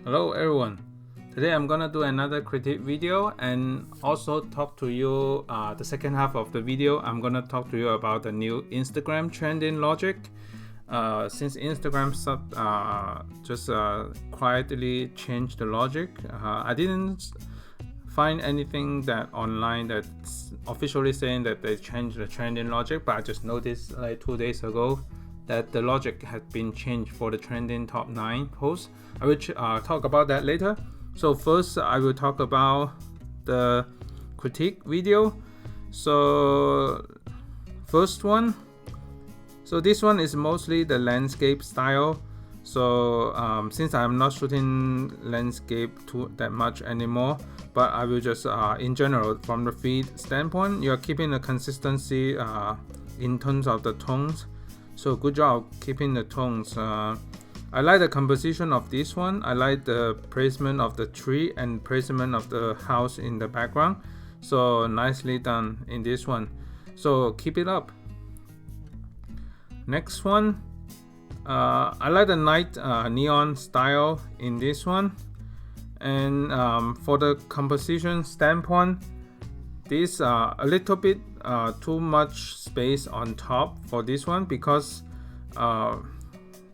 Hello everyone. Today I'm gonna do another critique video and also talk to you the second half of the video. I'm gonna talk to you about the new Instagram trending logic. Since Instagram just quietly changed the logic, I didn't find anything that online that's officially saying that they changed the trending logic, but I just noticed like 2 days ago that the logic has been changed for the trending top 9 posts. I will talk about that later. So first I will talk about the critique video. So first one, so this one is mostly the landscape style. So since I'm not shooting landscape that much anymore, but I will just in general from the feed standpoint, you're keeping a consistency in terms of the tones. So good job keeping the tones. I like the composition of this one. I like the placement of the tree and placement of the house in the background. So nicely done in this one. So keep it up. Next one, I like the night neon style in this one. And for the composition standpoint, this a little bit too much space on top for this one because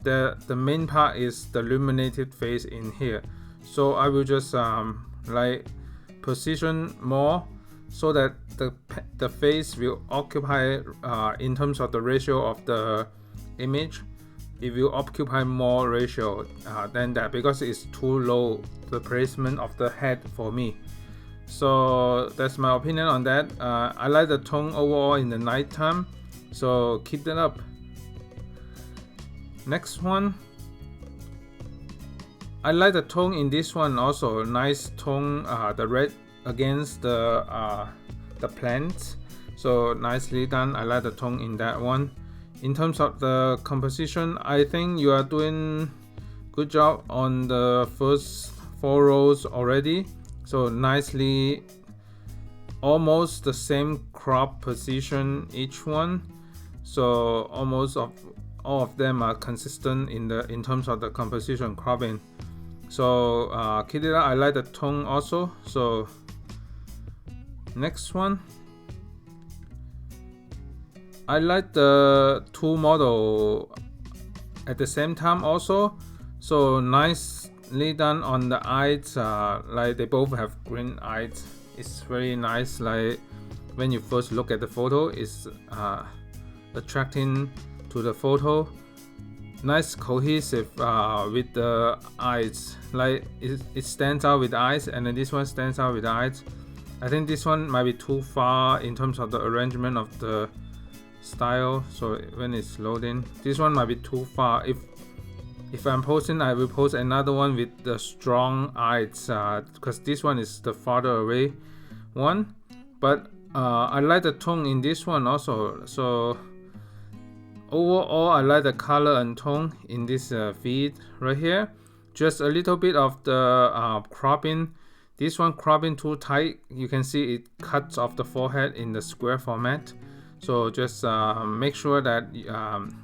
the main part is the illuminated face in here. So I will just like position more so that the face will occupy in terms of the ratio of the image. It will occupy more ratio than that because it's too low, the placement of the head for me. So that's my opinion on that. I like the tone overall in the nighttime, so keep that up. Next one, I like the tone in this one also. Nice tone, the red against the plants, so nicely done. I like the tone in that one. In terms of the composition, I think you are doing good job on the first 4 rows already. So nicely, almost the same crop position each one. So almost all of them are consistent in terms of the composition cropping. So keep it up. I like the tone also. So next one, I like the two model at the same time also. So nicely done on the eyes. Like they both have green eyes. It's very nice. Like when you first look at the photo, it's attracting to the photo. Nice cohesive with the eyes. Like it stands out with the eyes, and then this one stands out with the eyes. I think this one might be too far in terms of the arrangement of the style. So when it's loading, this one might be too far. If I'm posting, I will post another one with the strong eyes because this one is the farther away one. But I like the tone in this one also. So overall, I like the color and tone in this feed right here. Just a little bit of the cropping. This one cropping too tight. You can see it cuts off the forehead in the square format. So just make sure that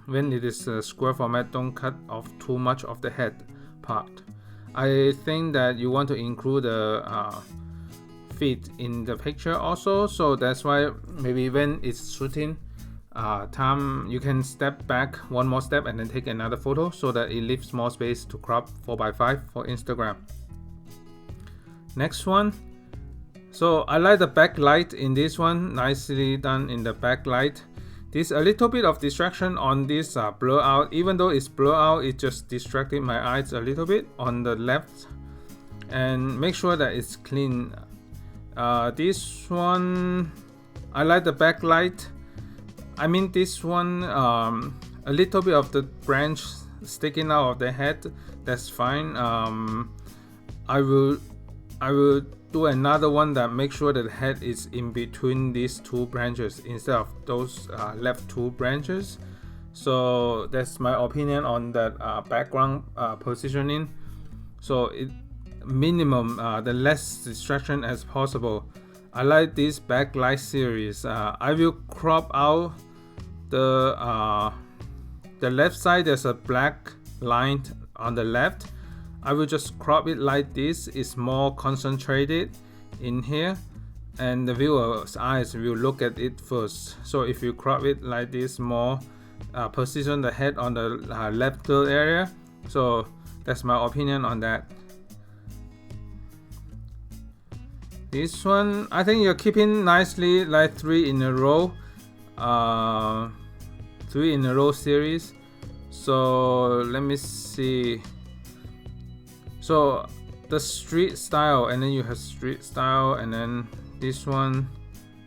when it is square format, don't cut off too much of the head part. I think that you want to include the feet in the picture also. So that's why maybe when it's shooting time, you can step back one more step and then take another photo so that it leaves more space to crop 4x5 for Instagram. Next one. So I like the backlight in this one. Nicely done in the backlight. There's a little bit of distraction on this blur out. Even though it's blur out, it just distracted my eyes a little bit on the left. And make sure that it's clean. This one, I like the backlight. I mean this one, a little bit of the branch sticking out of the head. That's fine. I will do another one that makes sure that the head is in between these two branches instead of those left two branches. So that's my opinion on that background positioning. So it minimum the less distraction as possible. I like this backlight series. I will crop out the left side. There's a black line on the left. I will just crop it like this. It's more concentrated in here, and the viewer's eyes will look at it first. So if you crop it like this, more position the head on the left third area. So that's my opinion on that. This one, I think you're keeping nicely, like 3 in a row, 3 in a row series. So let me see. So the street style, and then you have street style, and then this one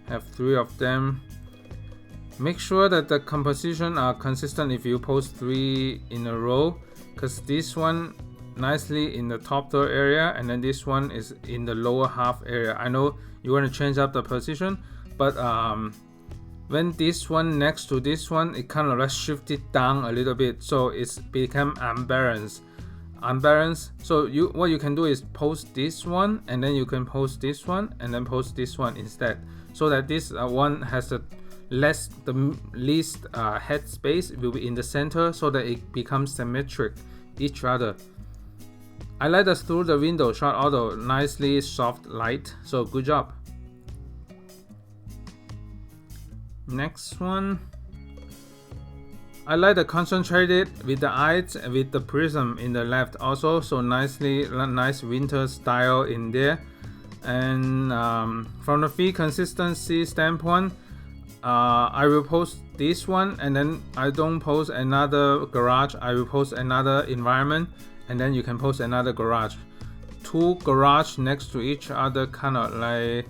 have 3 of them. Make sure that the composition are consistent if you post 3 in a row, because this one nicely in the top third area, and then this one is in the lower half area. I know you want to change up the position, but when this one next to this one, it kind of like shifted down a little bit, so it's become unbalanced. So what you can do is post this one, and then you can post this one, and then post this one instead, so that this one has the least head space will be in the center, so that it becomes symmetric each other. I like the through the window shot, although nicely soft light, so good job. Next one, I like the concentrated with the eyes with the prism in the left also, so nice winter style in there. And from the feed consistency standpoint, I will post this one, and then I don't post another garage. I will post another environment, and then you can post another garage. 2 garage next to each other, kind of like,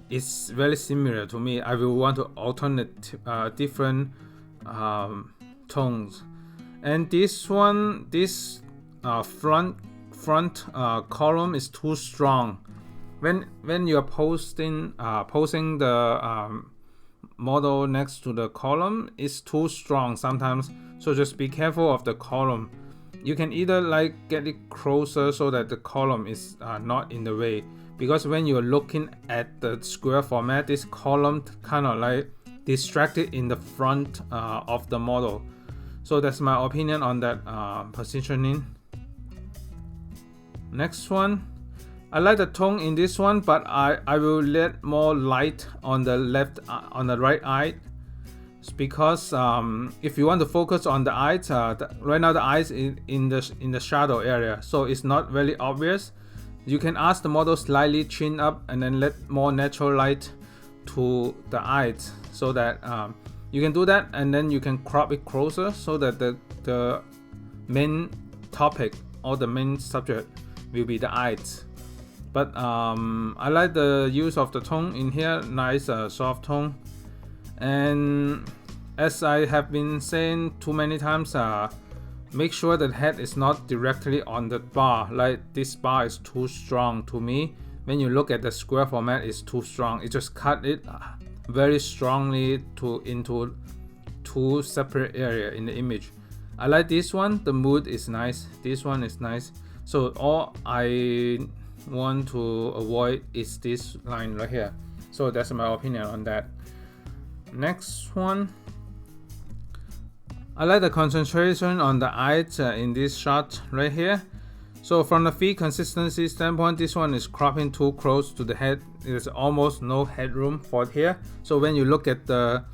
it's very similar to me. I will want to alternate different tones. And this one, this front column is too strong. When you are posting the model next to the column, is too strong sometimes. So just be careful of the column. You can either like get it closer so that the column is not in the way, because when you're looking at the square format, this column kind of like distracted in the front of the model. So that's my opinion on that positioning. Next one, I like the tone in this one, but I will let more light on the on the right eye, because if you want to focus on the eyes, right now the eyes in the shadow area, so it's not very obvious. You can ask the model slightly chin up, and then let more natural light to the eyes, so that you can do that, and then you can crop it closer so that the main topic or the main subject will be the eyes. But I like the use of the tone in here, nice soft tone. And as I have been saying too many times, make sure that head is not directly on the bar. Like this bar is too strong to me. When you look at the square format, it's too strong. It just cut it very strongly into 2 separate area in the image. I like this one. The mood is nice. This one is nice. So all I want to avoid is this line right here. So that's my opinion on that. Next one, I like the concentration on the eyes in this shot right here. So from the feed consistency standpoint, this one is cropping too close to the head. There's almost no headroom for here. So when you look at the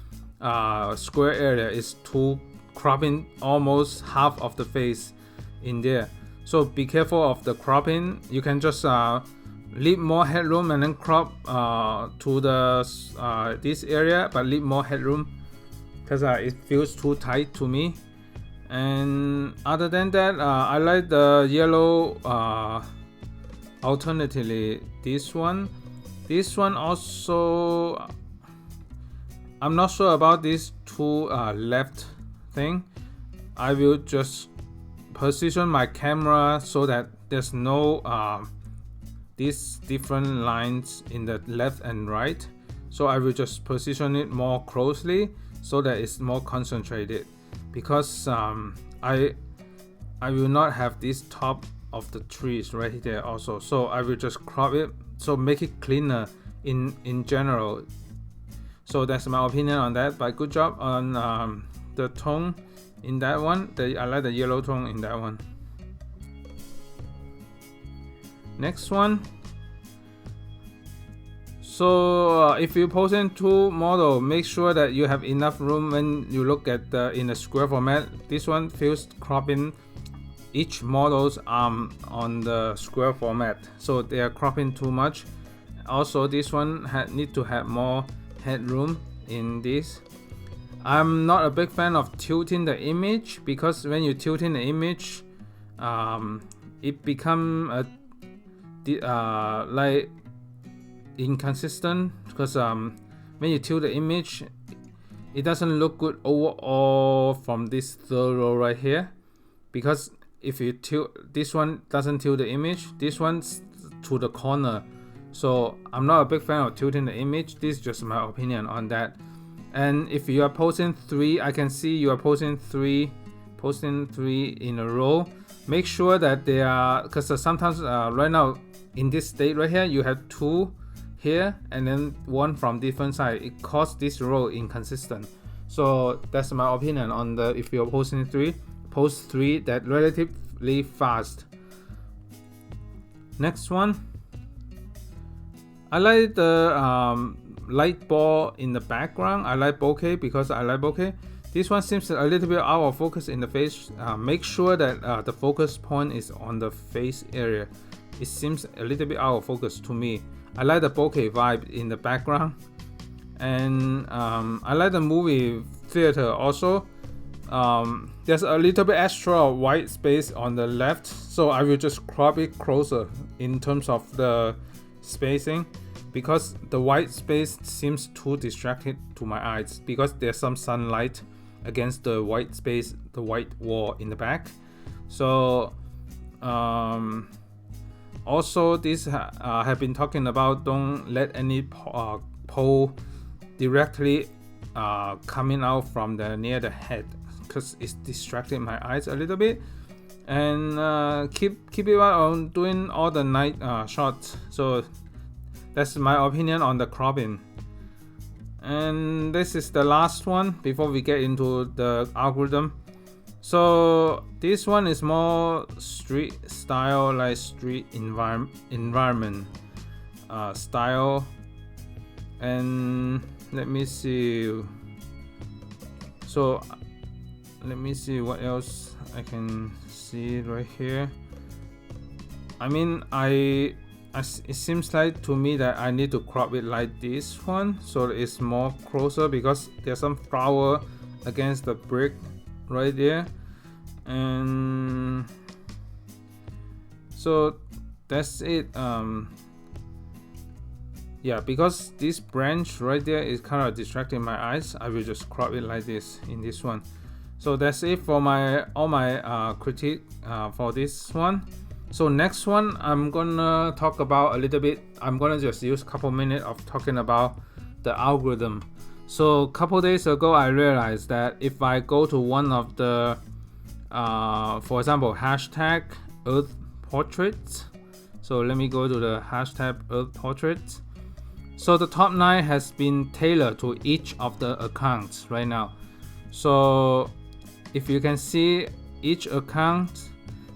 square area, it's too cropping almost half of the face in there. So be careful of the cropping. You can just leave more headroom and then crop to the this area, but leave more headroom, because it feels too tight to me. And other than that, I like the yellow. Alternatively, this one also, I'm not sure about these 2 left thing. I will just position my camera so that there's no these different lines in the left and right. So I will just position it more closely so that it's more concentrated, because I will not have this top of the trees right there also. So I will just crop it, so make it cleaner in general. So that's my opinion on that. But good job on the tone in that one. I like the yellow tone in that one. Next one. So if you posting two model, make sure that you have enough room when you look at in the square format. This one feels cropping each model's arm on the square format, so they are cropping too much. Also, this one need to have more headroom in this. I'm not a big fan of tilting the image, because when you tilting the image, it become like inconsistent, because when you tilt the image, it doesn't look good overall from this third row right here, because if you tilt, this one doesn't tilt the image, this one's to the corner. So I'm not a big fan of tilting the image. This is just my opinion on that. And if you are posting 3, I can see you are posting 3 in a row. Make sure that they are, because sometimes right now in this state right here, you have 2 here and then 1 from different side. It causes this row inconsistent. So that's my opinion on the, if you're posting 3, post 3 that relatively fast. Next one, I like the light ball in the background. I like bokeh because I like bokeh. This one seems a little bit out of focus in the face. Make sure that the focus point is on the face area. It seems a little bit out of focus to me. I like the bokeh vibe in the background. And I like the movie theater also. There's a little bit extra white space on the left, so I will just crop it closer in terms of the spacing, because the white space seems too distracted to my eyes, because there's some sunlight against the white space, the white wall in the back. So also this have been talking about, don't let any pole directly coming out from the near the head, because it's distracting my eyes a little bit. And keep it on doing all the night shots. So that's my opinion on the cropping. And this is the last one before we get into the algorithm. So this one is more street style, like street environment style. And let me see. So let me see what else I can see right here. I mean, it seems like to me that I need to crop it like this one, so it's more closer, because there's some flower against the brick right there. And so that's it. Yeah, because this branch right there is kind of distracting my eyes, I will just crop it like this in this one. So that's it for all my critique for this one. So next one, I'm gonna talk about a little bit. I'm gonna just use a couple minutes of talking about the algorithm. So a couple days ago, I realized that if I go to one of the, for example, hashtag Earth portraits. So let me go to the hashtag Earth portraits. So the top 9 has been tailored to each of the accounts right now. So if you can see each account,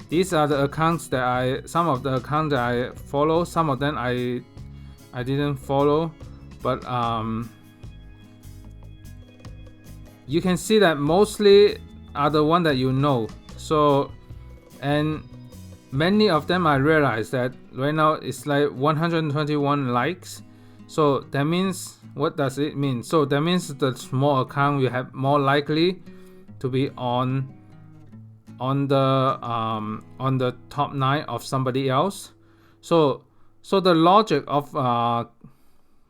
these are the accounts that some of the accounts that I follow, some of them I didn't follow, but you can see that mostly are the one that you know. So, and many of them I realized that right now it's like 121 likes. So that means, what does it mean? So that means the small account will have more likely to be on the top 9 of somebody else. So the logic of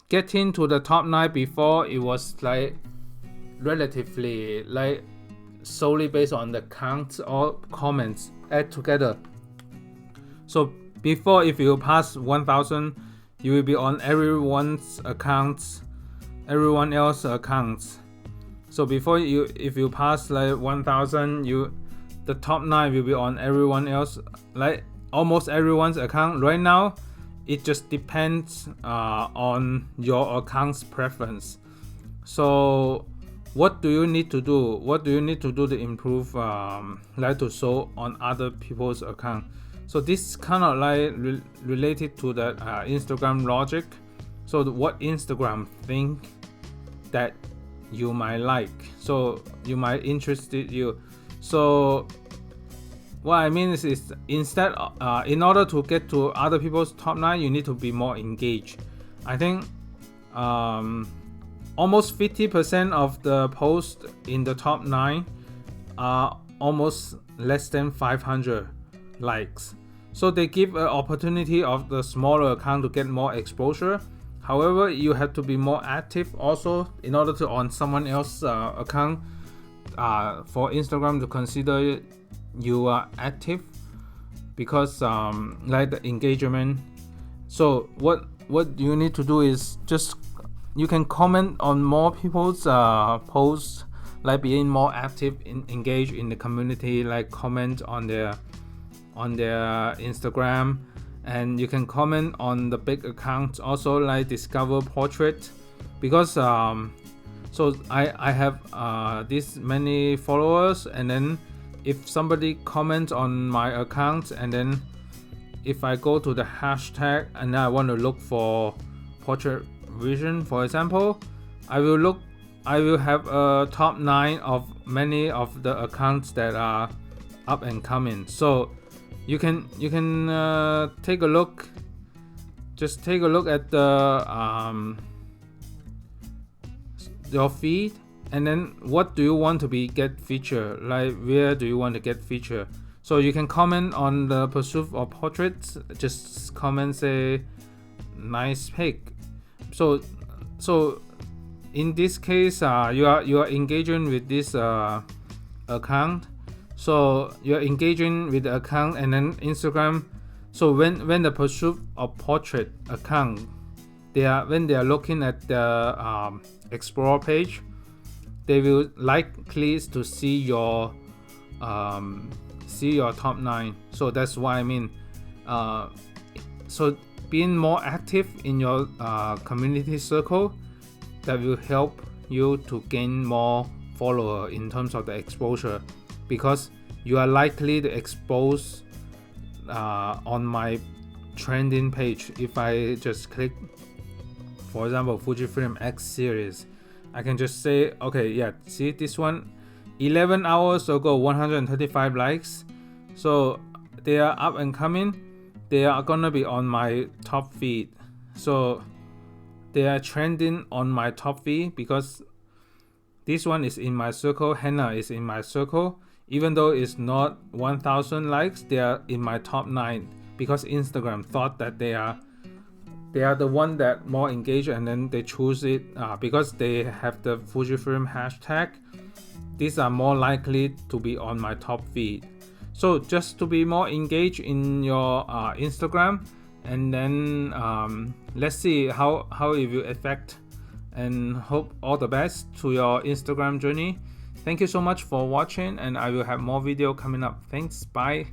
getting to the top 9 before, it was like relatively like solely based on the counts or comments add together. So before, if you pass 1000, you will be on everyone else's accounts. So before if you pass like 1000, the top 9 will be on everyone else, like almost everyone's account. Right now, it just depends on your account's preference. So what do you need to do? What do you need to do to improve, like to show on other people's account? So this kind of like related to the Instagram logic. So what Instagram think that you might like, so you might interested you. So what I mean is instead in order to get to other people's top 9, you need to be more engaged. I think almost 50% of the posts in the top 9 are almost less than 500 likes. So they give an opportunity of the smaller account to get more exposure. However, you have to be more active also in order to on someone else's account for Instagram to consider you are active, because like the engagement. So what you need to do is just you can comment on more people's posts, like being more active, engage in the community, like comment on their Instagram, and you can comment on the big accounts also, like Discover Portrait, because so I have this many followers, and then if somebody comments on my account, and then if I go to the hashtag and I want to look for portrait vision, for example, I will have a top 9 of many of the accounts that are up and coming. So you can take a look, just take a look at the your feed, and then what do you want to be get featured, like where do you want to get featured. So you can comment on the pursuit of portraits, just comment say nice pic. So in this case you are engaging with this account. So you're engaging with the account, and then Instagram, so when the pursuit of portrait account, when they are looking at the explore page, they will likely to see your top 9. So that's what I mean. So being more active in your community circle, that will help you to gain more follower in terms of the exposure, because you are likely to expose on my trending page. If I just click, for example, Fujifilm X series, I can just say, okay, yeah, see this one, 11 hours ago 135 likes. So they are up and coming, they are gonna be on my top feed. So they are trending on my top feed because this one is in my circle, Henna is in my circle. Even though it's not 1000 likes, they are in my top 9 because Instagram thought that they are the one that more engaged, and then they choose it because they have the Fujifilm hashtag. These are more likely to be on my top feed. So just to be more engaged in your Instagram, and then let's see how it will affect, and hope all the best to your Instagram journey. Thank you so much for watching, and I will have more video coming up. Thanks, bye.